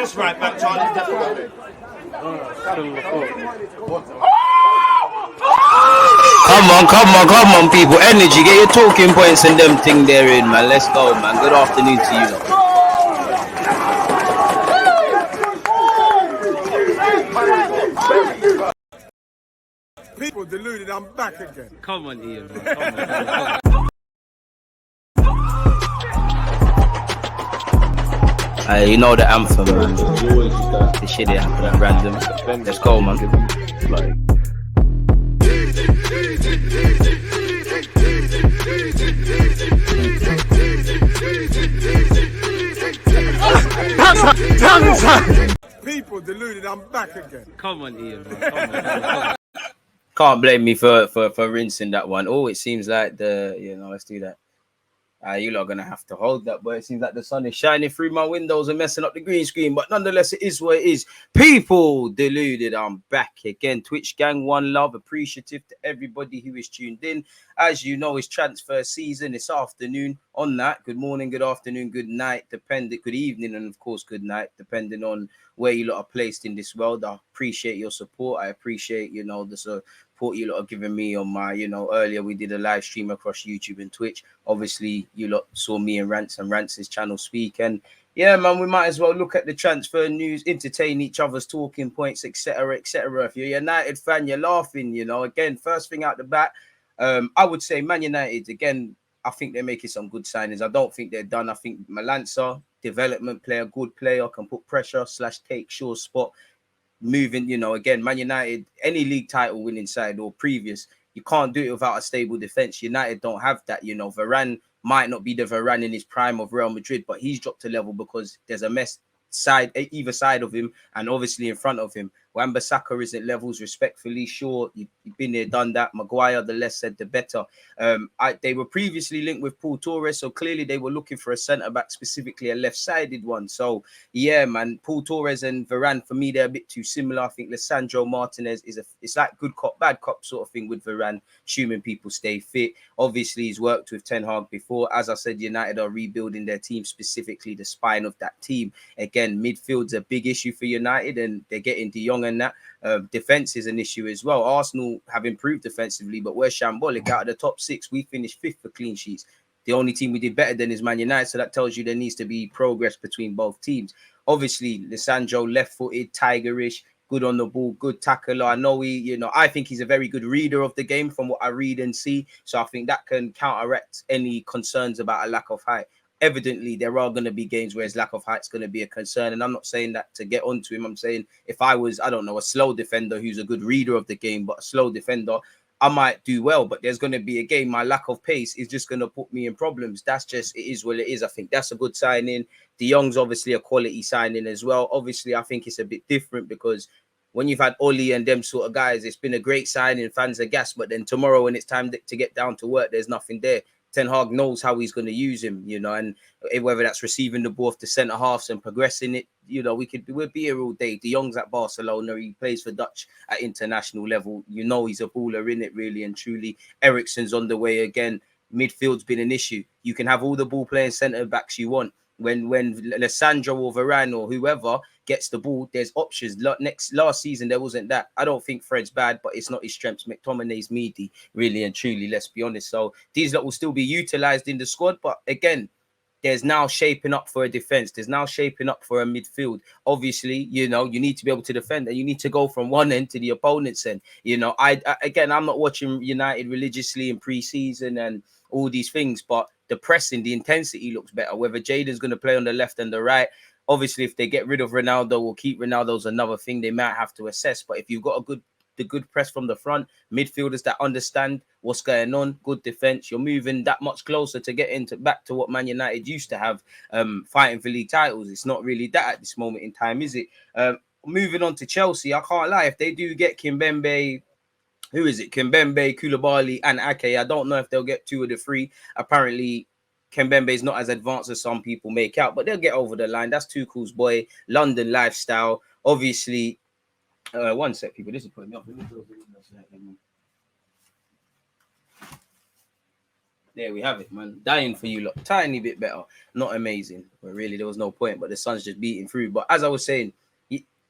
That's right back, Charlie. Come on, people. Energy, get your talking points and them thing there in, man. Let's go, man. Good afternoon to you, lot. People deluded, I'm back again. Come on, Ian, man. Come on. You know the anthem, man. This shit here happened at random. Let's go, man. People deluded, I'm back again. Come on, Ian, man. Come on. Can't blame me for rinsing that one. Oh, it seems like let's do that. You lot are going to have to hold that, but it seems like the sun is shining through my windows and messing up the green screen. But nonetheless, it is what it is. People deluded, I'm back again. Twitch gang, one love. Appreciative to everybody who is tuned in. As you know, it's transfer season. It's afternoon on that. Good morning, good afternoon, good night, good evening, and of course, good night, depending on where you lot are placed in this world. I appreciate your support. I appreciate, the support you lot are giving me on my, earlier we did a live stream across YouTube and Twitch. Obviously, you lot saw me and Rance's channel speak. And yeah, man, we might as well look at the transfer news, entertain each other's talking points, etc., etc. If you're a United fan, you're laughing, Again, first thing out the bat, I would say Man United, again, I think they're making some good signings. I don't think they're done. I think Malanza, development player, good player, can put pressure / take Shaw's spot. Moving, again, Man United, any league title winning side or previous, you can't do it without a stable defense. United don't have that. Varane might not be the Varane in his prime of Real Madrid, but he's dropped a level because there's a mess either side of him and obviously in front of him. Wan-Bissaka isn't levels, respectfully. Sure, you've been there, done that. Maguire, the less said, the better. They were previously linked with Paul Torres, so clearly they were looking for a centre-back, specifically a left-sided one. So, yeah, man, Paul Torres and Varane, for me, they're a bit too similar. I think Lisandro Martinez it's like good cop, bad cop sort of thing with Varane, assuming people stay fit. Obviously, he's worked with Ten Hag before. As I said, United are rebuilding their team, specifically the spine of that team. Again, midfield's a big issue for United, and they're getting De Jong and that. Defense is an issue as well. Arsenal have improved defensively, but we're shambolic. Out of the top 6, we finished 5th for clean sheets. The only team we did better than is Man United, so that tells you there needs to be progress between both teams. Obviously, Lisandro, left-footed, tigerish, good on the ball, good tackler. I know I think he's a very good reader of the game from what I read and see. So I think that can counteract any concerns about a lack of height. Evidently, there are going to be games where his lack of height is going to be a concern. And I'm not saying that to get onto him. I'm saying if I was, I don't know, a slow defender who's a good reader of the game, but a slow defender, I might do well. But there's going to be a game, my lack of pace is just going to put me in problems. That's just, it is what it is. I think that's a good signing. De Jong's obviously a quality signing as well. Obviously, I think it's a bit different because when you've had Oli and them sort of guys, it's been a great signing, fans are gassed. But then tomorrow when it's time to get down to work, there's nothing there. Ten Hag knows how he's going to use him, and whether that's receiving the ball off the centre halves and progressing it, we'll be here all day. De Jong's at Barcelona, he plays for Dutch at international level. He's a baller in it, really and truly. Eriksen's on the way again. Midfield's been an issue. You can have all the ball playing centre backs you want. When Lisandro or Varane or whoever gets the ball, there's options. Last season, there wasn't that. I don't think Fred's bad, but it's not his strengths. McTominay's meaty, really and truly, let's be honest. So these lot will still be utilised in the squad. But again, there's now shaping up for a defence. There's now shaping up for a midfield. Obviously, you need to be able to defend and you need to go from one end to the opponent's end. I'm not watching United religiously in pre-season and all these things, but the pressing, the intensity looks better. Whether Jadon's going to play on the left and the right, obviously, if they get rid of Ronaldo or keep Ronaldo's another thing they might have to assess. But if you've got the good press from the front, midfielders that understand what's going on, good defense, you're moving that much closer to get back to what Man United used to have, fighting for league titles. It's not really that at this moment in time, is it? Moving on to Chelsea, I can't lie. If they do get Kimpembe, who is it? Kimpembe, Koulibaly, and Ake. I don't know if they'll get 2 of the 3. Apparently, Kimpembe is not as advanced as some people make out, but they'll get over the line. That's Tuchel's boy. London lifestyle. Obviously, one sec, people. This is putting me off. there we have it, man. Dying for you lot. Tiny bit better. Not amazing. But really, there was no point. But the Sun's just beating through. But as I was saying,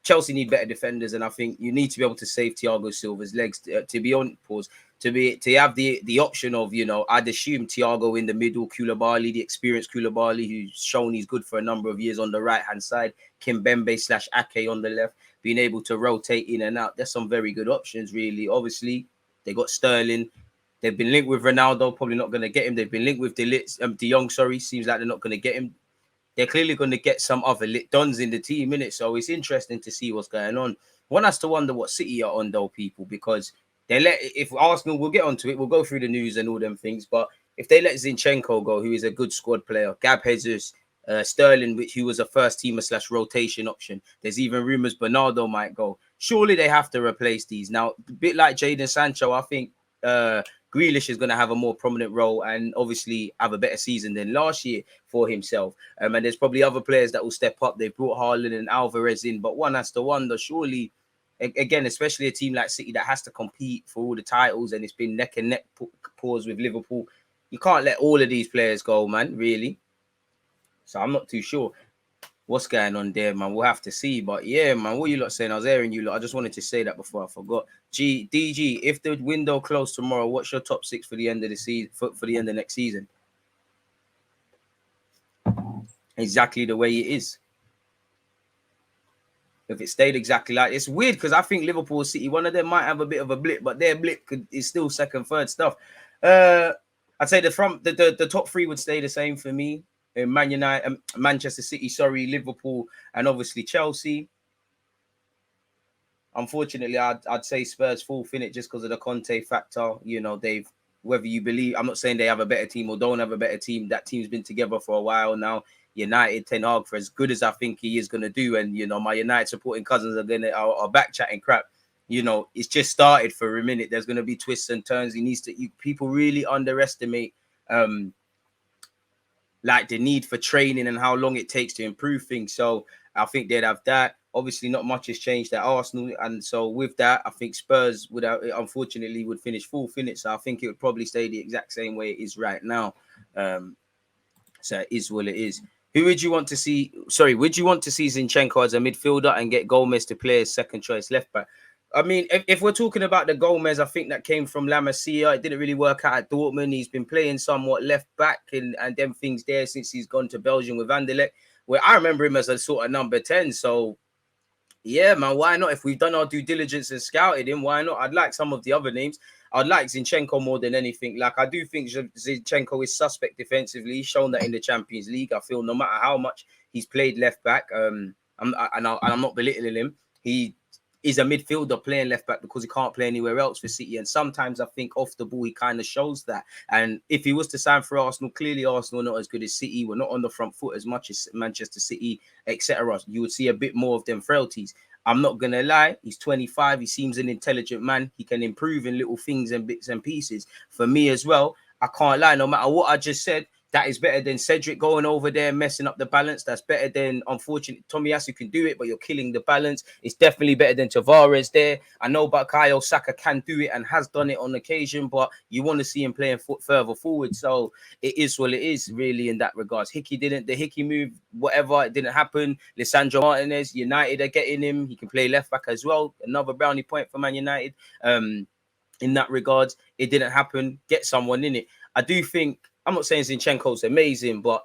Chelsea need better defenders. And I think you need to be able to save Thiago Silva's legs to be on pause. To have the option of, I'd assume Thiago in the middle, Koulibaly, the experienced Koulibaly, who's shown he's good for a number of years on the right-hand side, Kimpembe/Ake on the left, being able to rotate in and out. There's some very good options, really. Obviously, they got Sterling. They've been linked with Ronaldo, probably not going to get him. They've been linked with De Jong, seems like they're not going to get him. They're clearly going to get some other lit dons in the team, innit? So it's interesting to see what's going on. One has to wonder what City are on, though, people, because if Arsenal, we'll get onto it, we'll go through the news and all them things, but if they let Zinchenko go, who is a good squad player, Gab Jesus, Sterling, who was a first teamer / rotation option, there's even rumours Bernardo might go. Surely they have to replace these. Now, a bit like Jadon Sancho, I think Grealish is going to have a more prominent role and obviously have a better season than last year for himself. And there's probably other players that will step up. They've brought Haaland and Alvarez in, but one has to wonder, surely, again, especially a team like City that has to compete for all the titles and it's been neck and neck pause with Liverpool, you can't let all of these players go, man, really. So I'm not too sure what's going on there, man. We'll have to see. But yeah, man, what you lot saying? I was airing you lot. I just wanted to say that before I forgot. DG, if the window closed tomorrow, what's your top 6 for the end of the season, for the end of next season? Exactly the way it is. If it stayed exactly like it's weird because I think Liverpool City, one of them might have a bit of a blip, but their blip is still second, third stuff. I'd say the top 3 would stay the same for me. Man United, Manchester City, Liverpool, and obviously Chelsea. Unfortunately, I'd say Spurs full finish just because of the Conte factor. They've, whether you believe, I'm not saying they have a better team or don't have a better team. That team's been together for a while now. United, Ten Hag, for as good as I think he is going to do, and my United supporting cousins are back chatting crap. It's just started for a minute. There's going to be twists and turns. People really underestimate like the need for training and how long it takes to improve things. So I think they'd have that. Obviously, not much has changed at Arsenal, and so with that, I think Spurs unfortunately would finish full finish. So I think it would probably stay the exact same way it is right now. So it is what it is. Who would you want to see? Would you want to see Zinchenko as a midfielder and get Gomez to play as second choice left back? I mean, if we're talking about the Gomez, I think that came from La Masia. It didn't really work out at Dortmund. He's been playing somewhat left back and them things there since he's gone to Belgium with Anderlecht, where I remember him as a sort of number 10. So, yeah, man, why not? If we've done our due diligence and scouted him, why not? I'd like some of the other names. I'd like Zinchenko more than anything. Like, I do think Zinchenko is suspect defensively. He's shown that in the Champions League. I feel no matter how much he's played left back, I'm not belittling him. He is a midfielder playing left back because he can't play anywhere else for City. And sometimes I think off the ball, he kind of shows that. And if he was to sign for Arsenal, clearly Arsenal are not as good as City. We're not on the front foot as much as Manchester City, etc. You would see a bit more of them frailties. I'm not going to lie. He's 25. He seems an intelligent man. He can improve in little things and bits and pieces. For me as well, I can't lie. No matter what I just said, that is better than Cedric going over there messing up the balance. That's better than, unfortunately, Tomiyasu can do it, but you're killing the balance. It's definitely better than Tavares there. I know Bukayo Saka can do it and has done it on occasion, but you want to see him playing further forward. So it is what it is, really, in that regards. The Hickey move, whatever, it didn't happen. Lisandro Martinez, United are getting him. He can play left back as well. Another brownie point for Man United. In that regards, it didn't happen. Get someone in it. I do think, I'm not saying Zinchenko's amazing, but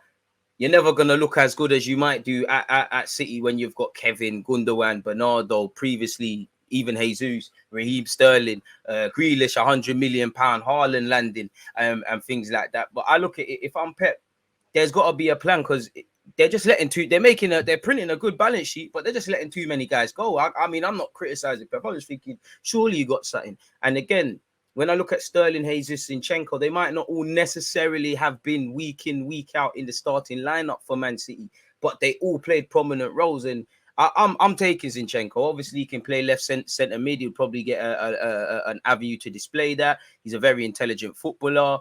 you're never going to look as good as you might do at City when you've got Kevin, Gundogan, Bernardo, previously even Jesus, Raheem Sterling, Grealish, £100 million, Haaland landing, and things like that. But I look at it, if I'm Pep, there's got to be a plan because they're just they're printing a good balance sheet, but they're just letting too many guys go. I mean, I'm not criticizing Pep. I'm just thinking, surely you got something. And again, when I look at Sterling, Jesus, Zinchenko, they might not all necessarily have been week in, week out in the starting lineup for Man City, but they all played prominent roles. And I'm taking Zinchenko. Obviously, he can play left centre mid. He'll probably get an avenue to display that. He's a very intelligent footballer.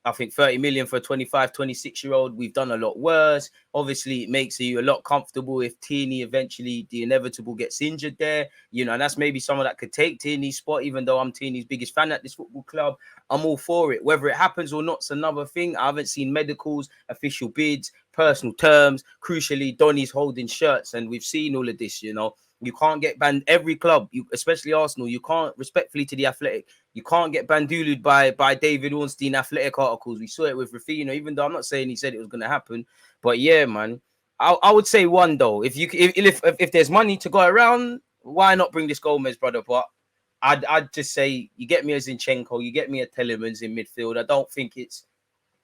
I think 30 million for a 25, 26-year-old. We've done a lot worse. Obviously, it makes you a lot comfortable if Tierney eventually, the inevitable, gets injured there. You know, and that's maybe someone that could take Tierney's spot, even though I'm Tierney's biggest fan at this football club. I'm all for it. Whether it happens or not is another thing. I haven't seen medicals, official bids, personal terms. Crucially, Donny's holding shirts, and we've seen all of this, you know. You can't get banned. Every club, especially Arsenal, you can't, respectfully to the Athletic, you can't get banduled by David Ornstein Athletic articles. We saw it with Rafinha, even though I'm not saying he said it was going to happen. But yeah, man, I would say one though. If there's money to go around, why not bring this Gomez brother? But I'd just say you get me a Zinchenko, you get me a Telemans in midfield. I don't think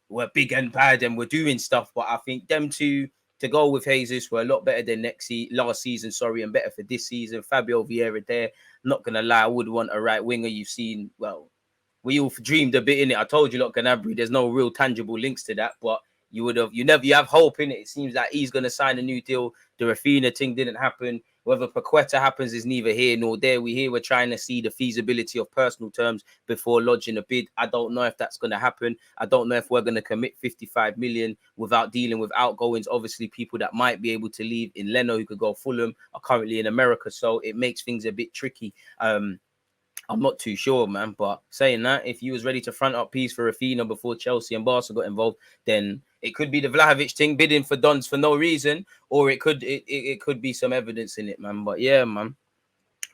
we're big and bad and we're doing stuff, but I think them two to go with Jesus were a lot better than last season, and better for this season. Fabio Vieira there, not gonna lie, I would want a right winger. You've seen, well, we all dreamed a bit in it. I told you, look, Gnabry, there's no real tangible links to that, but you have hope in it. It seems like he's gonna sign a new deal. The Rafinha thing didn't happen. Whether Paqueta happens is neither here nor there. We're trying to see the feasibility of personal terms before lodging a bid. I don't know if that's going to happen. I don't know if we're going to commit 55 million without dealing with outgoings. Obviously, people that might be able to leave in Leno, who could go Fulham, are currently in America, so it makes things a bit tricky. I'm not too sure, man. But saying that, if you was ready to front up piece for Rafinha before Chelsea and Barca got involved, then it could be the Vlahovic thing, bidding for Dons for no reason, or it could be some evidence in it, man. But yeah, man,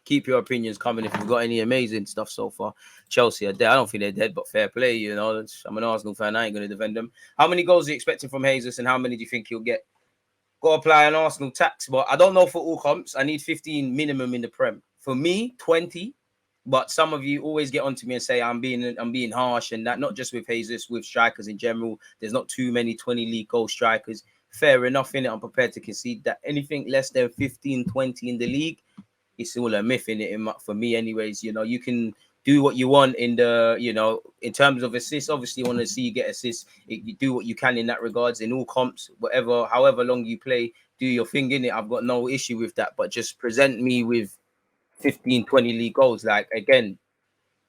keep your opinions coming if you've got any amazing stuff so far. Chelsea are dead. I don't think they're dead, but fair play, you know. I'm an Arsenal fan. I ain't going to defend them. How many goals are you expecting from Jesus, and how many do you think he'll get? Got to apply an Arsenal tax, but I don't know for all comps. I need 15 minimum in the Prem. For me, 20. But some of you always get onto me and say I'm being harsh, and that not just with Jesus, with strikers in general. There's not too many 20 league goal strikers. Fair enough in it. I'm prepared to concede that anything less than 15, 20 in the league, it's all a myth in it for me anyways. You know, you can do what you want in terms of assists. Obviously, you want to see you get assists. You do what you can in that regards in all comps, however long you play, do your thing in it. I've got no issue with that, but just present me with 15, 20 league goals. Like, again,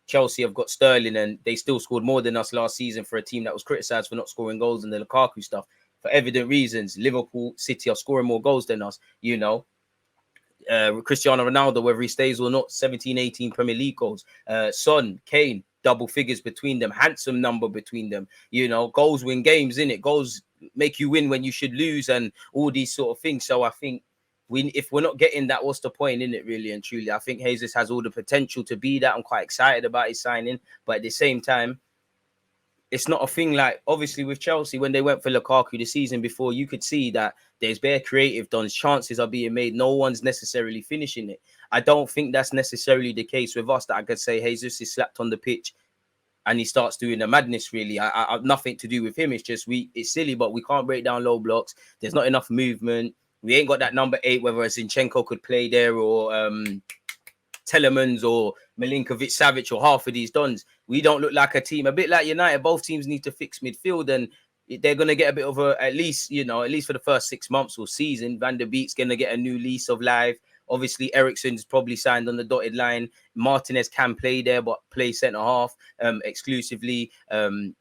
Chelsea have got Sterling and they still scored more than us last season for a team that was criticised for not scoring goals and the Lukaku stuff for evident reasons. Liverpool, City are scoring more goals than us, you know. Cristiano Ronaldo, whether he stays or not, 17, 18 Premier League goals. Son, Kane, double figures between them, handsome number between them. You know, goals win games, innit? Goals make you win when you should lose and all these sort of things. So I think if we're not getting that, what's the point in it, really and truly? I think Jesus has all the potential to be that. I'm quite excited about his signing, but at the same time, it's not a thing like, obviously, with Chelsea, when they went for Lukaku the season before, you could see that there's bare creative done. Chances are being made. No one's necessarily finishing it. I don't think that's necessarily the case with us, that I could say Jesus is slapped on the pitch and he starts doing the madness, really. I have nothing to do with him. It's just, it's silly, but we can't break down low blocks. There's not enough movement. We ain't got that number 8, whether Zinchenko could play there or Telemans or Milinkovic Savic or half of these dons. We don't look like a team. A bit like United, both teams need to fix midfield, and they're going to get a bit of at least for the first 6 months or season. Van der Beek's going to get a new lease of life. Obviously, Eriksen's probably signed on the dotted line. Martinez can play there, but play centre half exclusively. And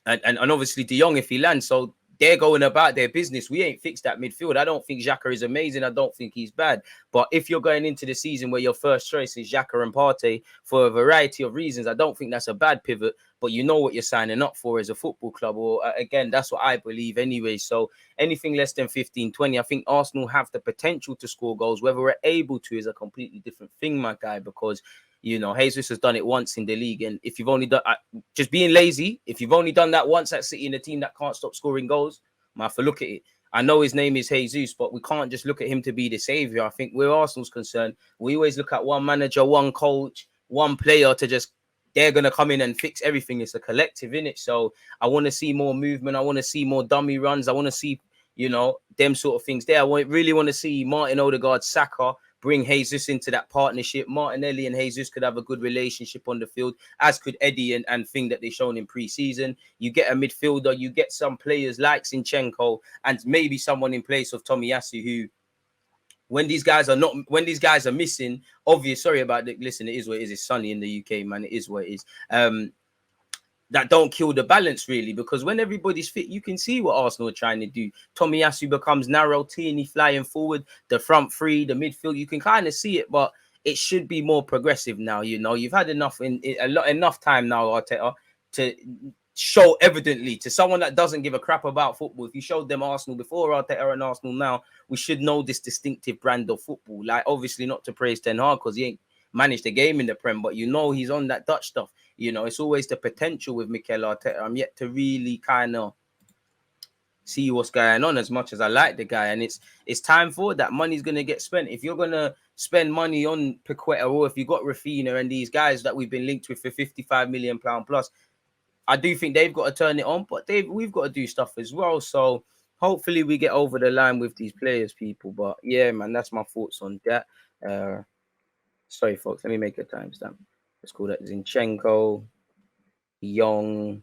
obviously De Jong if he lands. So they're going about their business. We ain't fixed that midfield. I don't think Xhaka is amazing. I don't think he's bad. But if you're going into the season where your first choice is Xhaka and Partey for a variety of reasons, I don't think that's a bad pivot. But you know what you're signing up for as a football club. Or again, that's what I believe anyway. So anything less than 15, 20, I think Arsenal have the potential to score goals. Whether we're able to is a completely different thing, my guy, because you know, Jesus has done it once in the league. And if you've only done, just being lazy, if you've only done that once at City in a team that can't stop scoring goals, man, for look at it. I know his name is Jesus, but we can't just look at him to be the saviour. I think where Arsenal's concerned, we always look at one manager, one coach, one player to just, they're going to come in and fix everything. It's a collective, innit? So I want to see more movement. I want to see more dummy runs. I want to see, you know, them sort of things there. Really want to see Martin Odegaard, Saka, bring Jesus into that partnership. Martinelli and Jesus could have a good relationship on the field, as could Eddie and thing that they've shown in pre-season. You get a midfielder, you get some players like Zinchenko and maybe someone in place of Tomiyasu who, when these guys are missing, obvious, sorry about it. Listen, it is what it is. It's sunny in the UK, man. It is what it is. that don't kill the balance really, because when everybody's fit, you can see what Arsenal are trying to do. Tomiyasu becomes narrow, Tierney flying forward, the front three, the midfield, you can kind of see it, but it should be more progressive now. You know, you've had enough enough time now, Arteta, to show evidently to someone that doesn't give a crap about football. If you showed them Arsenal before Arteta and Arsenal now, we should know this distinctive brand of football. Like, obviously not to praise Ten Hag because he ain't managed the game in the Prem, but you know he's on that Dutch stuff. You know, it's always the potential with Mikel Arteta. I'm yet to really kind of see what's going on as much as I like the guy. And it's time for that. Money's going to get spent. If you're going to spend money on Paqueta, or if you got Rafinha and these guys that we've been linked with for £55 million plus, I do think they've got to turn it on, but we've got to do stuff as well. So hopefully we get over the line with these players, people. But yeah, man, that's my thoughts on that. Sorry, folks. Let me make a timestamp. Let's call that Zinchenko, Young,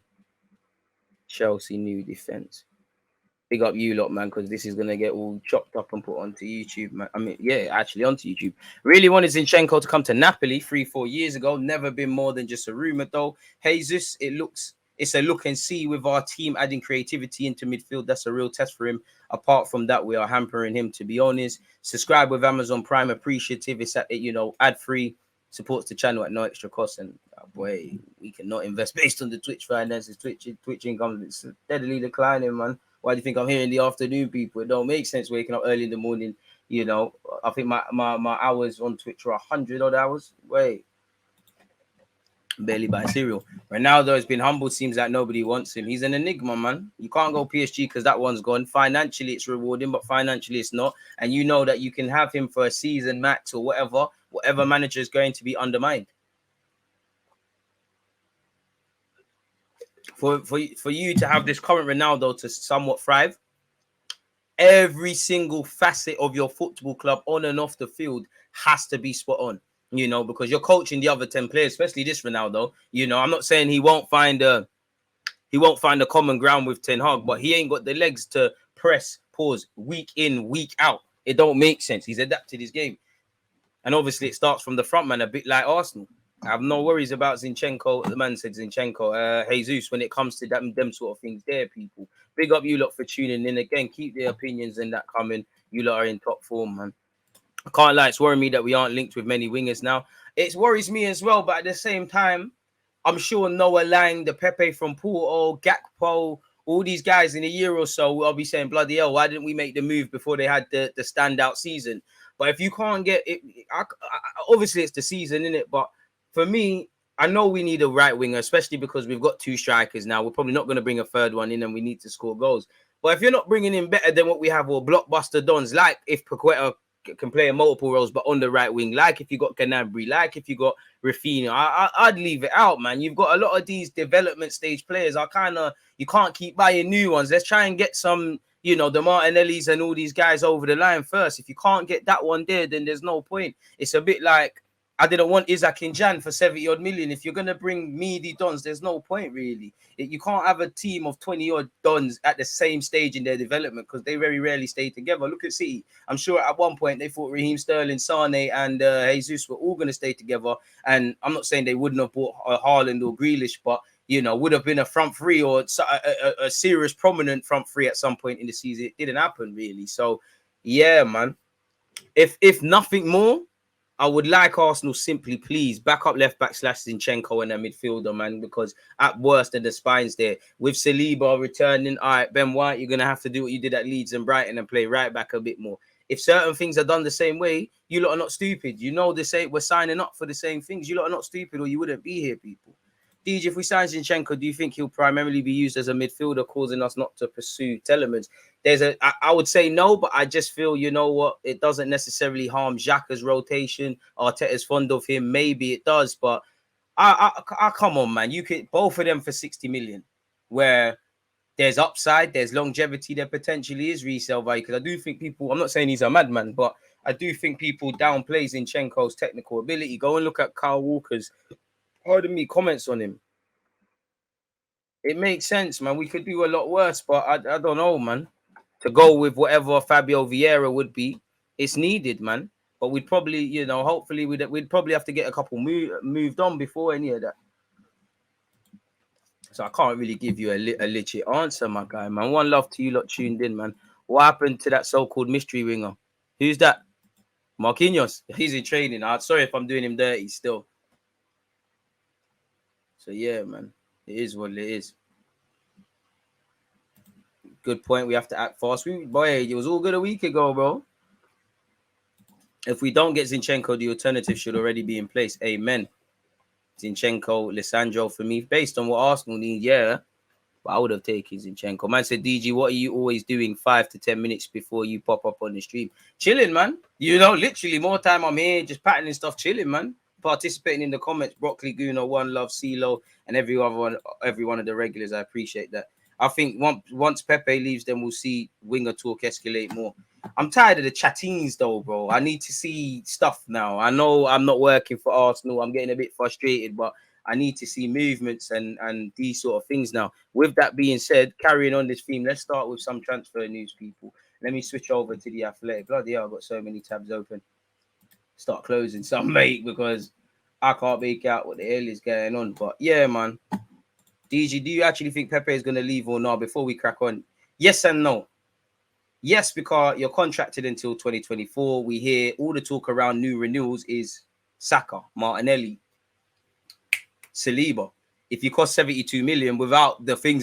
Chelsea new defense. Big up you lot, man, because this is going to get all chopped up and put onto YouTube, man. I mean, yeah, actually onto YouTube. Really wanted Zinchenko to come to Napoli 3-4 years ago. Never been more than just a rumor, though. Jesus, it's a look and see with our team adding creativity into midfield. That's a real test for him. Apart from that, we are hampering him, to be honest. Subscribe with Amazon Prime. Appreciative. It's ad-free. Supports the channel at no extra cost. And boy, we cannot invest based on the Twitch finances. Twitch income is steadily declining, man. Why do you think I'm here in the afternoon, people? It don't make sense waking up early in the morning. You know, I think my hours on Twitch are 100 odd hours. Wait. Barely buy cereal. Ronaldo has been humble. Seems like nobody wants him. He's an enigma, man. You can't go PSG because that one's gone. Financially, it's rewarding, but financially, it's not. And you know that you can have him for a season max or whatever. Whatever manager is going to be undermined. For you to have this current Ronaldo to somewhat thrive, every single facet of your football club on and off the field has to be spot on. You know, because you're coaching the other 10 players, especially this Ronaldo. You know, I'm not saying he won't find a common ground with Ten Hag, but he ain't got the legs to press, pause, week in, week out. It don't make sense. He's adapted his game. And obviously it starts from the front man, a bit like Arsenal. I have no worries about Zinchenko. The man said Zinchenko, Jesus, when it comes to them sort of things there, people. Big up you lot for tuning in. Again, keep the opinions and that coming. You lot are in top form, man. I can't lie, it's worrying me that we aren't linked with many wingers now. It worries me as well, but at the same time, I'm sure Noah Lang, the Pepe from Porto, Gakpo, all these guys in a year or so, I'll be saying, bloody hell, why didn't we make the move before they had the standout season? But if you can't get it, obviously it's the season, isn't it? But for me, I know we need a right winger, especially because we've got two strikers now. We're probably not going to bring a third one in and we need to score goals. But if you're not bringing in better than what we have, or blockbuster dons, like if Paqueta can play in multiple roles, but on the right wing, like if you got Gnabry, like if you got Rafinha, I'd leave it out, man. You've got a lot of these development stage players. You can't keep buying new ones. Let's try and get some, you know, the Martinellis and all these guys over the line first. If you can't get that one there, then there's no point. It's a bit like, I didn't want Isaac and Jan for 70 odd million. If you're going to bring meaty dons, there's no point really. You can't have a team of 20 odd dons at the same stage in their development because they very rarely stay together. Look at City. I'm sure at one point they thought Raheem Sterling, Sane and Jesus were all going to stay together. And I'm not saying they wouldn't have bought Haaland or Grealish, but, you know, would have been a front three or a serious prominent front three at some point in the season. It didn't happen really. So, yeah, man. If nothing more, I would like Arsenal simply, please, back up left back / Zinchenko and a midfielder, man, because at worst, the spine's there. With Saliba returning, all right, Ben White, you're going to have to do what you did at Leeds and Brighton and play right back a bit more. If certain things are done the same way, you lot are not stupid. You know, we're signing up for the same things. You lot are not stupid or you wouldn't be here, people. DJ, if we sign Zinchenko, do you think he'll primarily be used as a midfielder, causing us not to pursue Telemans? I would say no, but I just feel, you know what, it doesn't necessarily harm Xhaka's rotation. Arteta's fond of him. Maybe it does, but I come on, man. You could both of them for 60 million, where there's upside, there's longevity, there potentially is resale value. Because I do think people, I'm not saying he's a madman, but I do think people downplay Zinchenko's technical ability. Go and look at Kyle Walker's, comments on him. It makes sense, man. We could do a lot worse, but I don't know, man. To go with whatever Fabio Vieira would be, it's needed, man. But we'd probably, you know, hopefully we'd probably have to get a couple moved on before any of that. So I can't really give you a legit answer, my guy, man. One love to you lot tuned in, man. What happened to that so-called mystery winger? Who's that? Marquinhos. He's in training. I'm sorry if I'm doing him dirty still. So yeah, man. It is what it is. Good point. We have to act fast. Boy, it was all good a week ago, bro. If we don't get Zinchenko, the alternative should already be in place. Amen. Zinchenko, Lisandro for me, based on what Arsenal need, yeah. But I would have taken Zinchenko. Man said, DG, what are you always doing 5 to 10 minutes before you pop up on the stream? Chilling, man. You know, literally more time I'm here, just patterning stuff, chilling, man. Participating in the comments, Broccoli, Gooner, One Love, CeeLo, and every one of the regulars. I appreciate that. I think once Pepe leaves, then we'll see winger talk escalate more. I'm tired of the chattings, though, bro. I need to see stuff now. I know I'm not working for Arsenal. I'm getting a bit frustrated, but I need to see movements and these sort of things now. With that being said, carrying on this theme, let's start with some transfer news, people. Let me switch over to the Athletic. Bloody hell, I've got so many tabs open. Start closing some, mate, because I can't make out what the hell is going on. But yeah, man. DG, do you actually think Pepe is going to leave or not? Before we crack on, yes and no. Yes, because you're contracted until 2024. We hear all the talk around new renewals is Saka, Martinelli, Saliba. If you cost 72 million without the things